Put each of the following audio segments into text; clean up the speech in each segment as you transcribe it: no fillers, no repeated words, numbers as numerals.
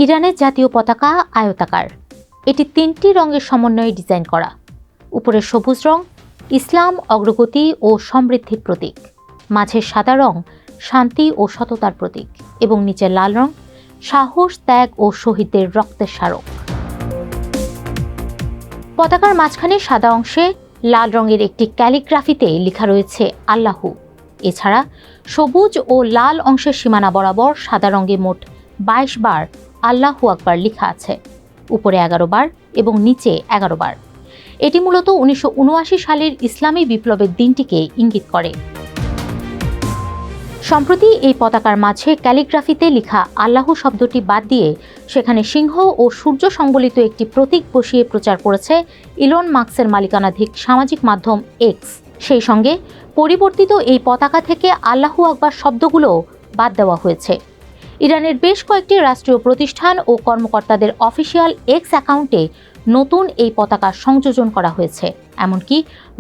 ইরানের জাতীয় পতাকা আয়তাকার। এটি 3টি রঙের সমন্বয়ে ডিজাইন করা। উপরের সবুজ রং ইসলাম, অগ্রগতি ও সমৃদ্ধির প্রতীক, মাঝের সাদা রং শান্তি ও সততার প্রতীক এবং নিচের লাল রং সাহস, ত্যাগ ও শহীদদের রক্তের স্মারক। পতাকার মাঝখানে সাদা অংশে লাল রঙের একটি ক্যালিগ্রাফিতে লেখা রয়েছে আল্লাহু। এছাড়া সবুজ ও লাল অংশের সীমানা বরাবর সাদা রঙে মোট 22 বার আল্লাহু আকবার লেখা আছে, উপরে 11 বার এবং নিচে 11 বার। এটি মূলত 1979 সালের ইসলামী বিপ্লবের দিনটিকে ইঙ্গিত করে। সম্প্রতি এই পতাকার মাঝে ক্যালিগ্রাফিতে লেখা আল্লাহু শব্দটি বাদ দিয়ে সেখানে সিংহ ও সূর্য সংবলিত একটি প্রতীক বসিয়ে প্রচার করেছে ইলন মাস্কের মালিকানাধীন সামাজিক মাধ্যম এক্স। সেই সঙ্গে পরিবর্তিত এই পতাকা থেকে আল্লাহু আকবার শব্দগুলো বাদ দেওয়া হয়েছে। ইরানের বেশ কয়েকটি রাষ্ট্রীয় প্রতিষ্ঠান ও কর্মকর্তাদের অফিসিয়াল এক্স অ্যাকাউন্টে নতুন এই পতাকা সংযোজন করা হয়েছে। এমনকি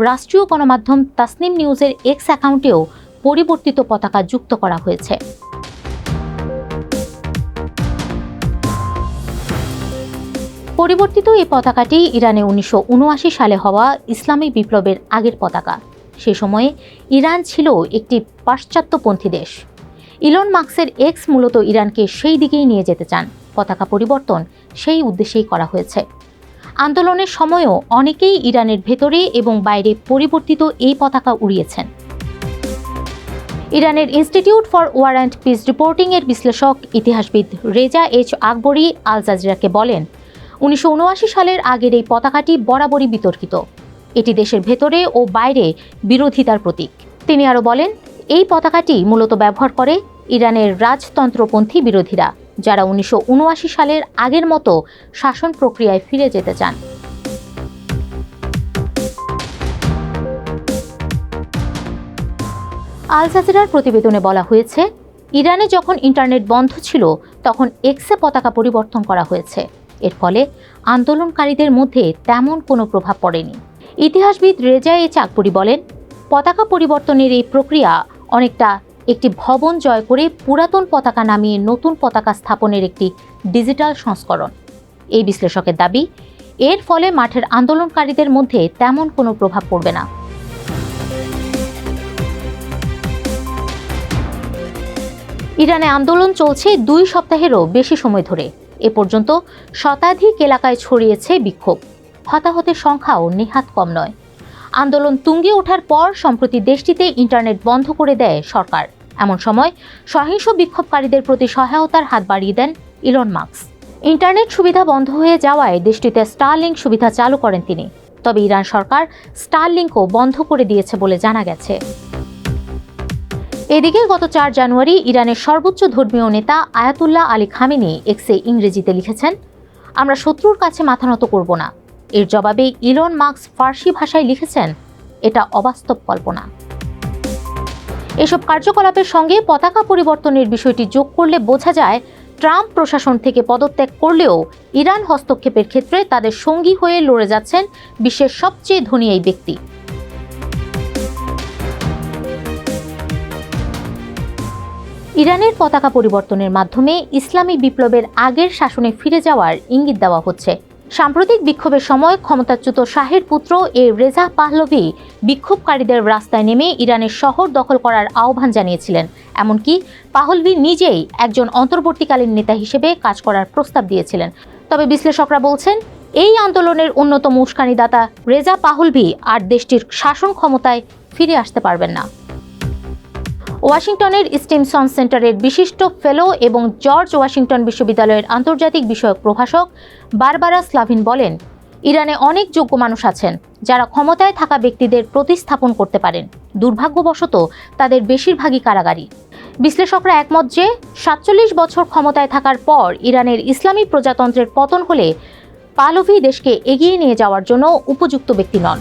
রাষ্ট্রীয় গণমাধ্যম তাসনিম নিউজের এক্স অ্যাকাউন্টেও পরিবর্তিত পতাকা যুক্ত করা হয়েছে। পরিবর্তিত এই পতাকাটি ইরানে 1979 সালে হওয়া ইসলামী বিপ্লবের আগের পতাকা। সে সময়ে ইরান ছিল একটি পাশ্চাত্যপন্থী দেশ। ইলন মাস্কের এক্স মূলত ইরানকে সেই দিকেই নিয়ে যেতে চান। পতাকা পরিবর্তন সেই উদ্দেশ্যেই করা হয়েছে। আন্দোলনের সময়ও অনেকেই ইরানের ভেতরে এবং বাইরে পরিবর্তিত এই পতাকা উড়িয়েছেন। ইরানের Institute for War and Peace Reporting এর বিশ্লেষক ইতিহাসবিদ রেজা এইচ আকবরী আল জাজিরাকে বলেন, 1979 সালের আগের এই পতাকাটি বরাবরই বিতর্কিত। এটি দেশের ভেতরে ও বাইরে বিরোধিতার প্রতীক। তিনি আরও বলেন, এই পতাকাটি মূলত ব্যবহার করে ইরানের রাজতন্ত্রপন্থী বিরোধীরা, যারা 1979 সালের আগের মতো শাসন প্রক্রিয়ায় ফিরে যেতে চান। আল জাজিরার প্রতিবেদনে বলা হয়েছে, ইরানে যখন ইন্টারনেট বন্ধ ছিল তখন এক্সে পতাকা পরিবর্তন করা হয়েছে। এর ফলে আন্দোলনকারীদের মধ্যে তেমন কোনো প্রভাব পড়েনি। ইতিহাসবিদ রেজা এইচ আকবরী বলেন, পতাকা পরিবর্তনের এই প্রক্রিয়া অনেকটা একটি ভবন জয় করে পুরাতন পতাকা নামিয়ে নতুন পতাকা স্থাপনের একটি ডিজিটাল সংস্করণ। এই বিশ্লেষকের দাবি, এর ফলে মাঠের আন্দোলনকারীদের মধ্যে তেমন কোনো প্রভাব পড়বে না। ইরানে আন্দোলন চলছে 2 সপ্তাহেরও বেশি সময় ধরে। এ পর্যন্ত শতাধিক এলাকায় ছড়িয়েছে বিক্ষোভ। হতাহতের সংখ্যাও নেহাত কম নয়। আন্দোলন তুঙ্গে ওঠার পর সম্প্রতি দেশটিতে ইন্টারনেট বন্ধ করে দেয় সরকার। এমন সময় সহিংস বিক্ষোভকারীদের প্রতি সহায়তার হাত বাড়িয়ে দেন ইলন মাস্ক। ইন্টারনেট সুবিধা বন্ধ হয়ে যাওয়ায় দেশটিতে স্টারলিংক সুবিধা চালু করেন তিনি। তবে ইরান সরকার স্টারলিংকও বন্ধ করে দিয়েছে বলে জানা গেছে। এদিকে গত 4 জানুয়ারি ইরানের সর্বোচ্চ ধর্মীয় নেতা আয়াতুল্লাহ আলী খামেনি এক্সে ইংরেজিতে লিখেছেন, আমরা শত্রুর কাছে মাথা নত করব না। এর জবাবে ইলন মাস্ক ফার্সি ভাষায় লিখেছেন, এটা অবাস্তব কল্পনা। এসব কার্যকলাপের সঙ্গে পতাকা পরিবর্তনের বিষয়টি যোগ করলে বোঝা যায়, ট্রাম্প প্রশাসন থেকে পদত্যাগ করলেও ইরান হস্তক্ষেপের ক্ষেত্রে তাদের সঙ্গী হয়ে লড়ে যাচ্ছেন বিশ্বের সবচেয়ে ধনী এই ব্যক্তি। ইরানের পতাকা পরিবর্তনের মাধ্যমে ইসলামী বিপ্লবের আগের শাসনে ফিরে যাওয়ার ইঙ্গিত দেওয়া হচ্ছে। সাম্প্রতিক বিক্ষোভের সময় ক্ষমতাচ্যুত শাহের পুত্র রেজা পাহলভি বিক্ষোভকারীদের রাস্তায় নেমে ইরানের শহর দখল করার আহ্বান জানিয়েছিলেন। এমনকি পাহলভি নিজেই একজন অন্তর্বর্তীকালীন নেতা হিসেবে কাজ করার প্রস্তাব দিয়েছিলেন। তবে বিশ্লেষকরা বলছেন, এই আন্দোলনের অন্যতম উস্কানিদাতা রেজা পাহলভি আর দেশটির শাসন ক্ষমতায় ফিরে আসতে পারবেন না। ওয়াশিংটনের স্টিমসন সেন্টারের বিশিষ্ট ফেলো এবং জর্জ ওয়াশিংটন বিশ্ববিদ্যালয়ের আন্তর্জাতিক বিষয়ক প্রভাষক বারবারা স্লাভিন বলেন, ইরানে অনেক যোগ্য মানুষ আছেন যারা ক্ষমতায় থাকা ব্যক্তিদের প্রতিস্থাপন করতে পারেন। দুর্ভাগ্যবশত তাদের বেশিরভাগই কারাগারী। বিশ্লেষকরা একমত যে 47 বছর ক্ষমতায় থাকার পর ইরানের ইসলামী প্রজাতন্ত্রের পতন হলে পাহলভি দেশকে এগিয়ে নিয়ে যাওয়ার জন্য উপযুক্ত ব্যক্তি নন।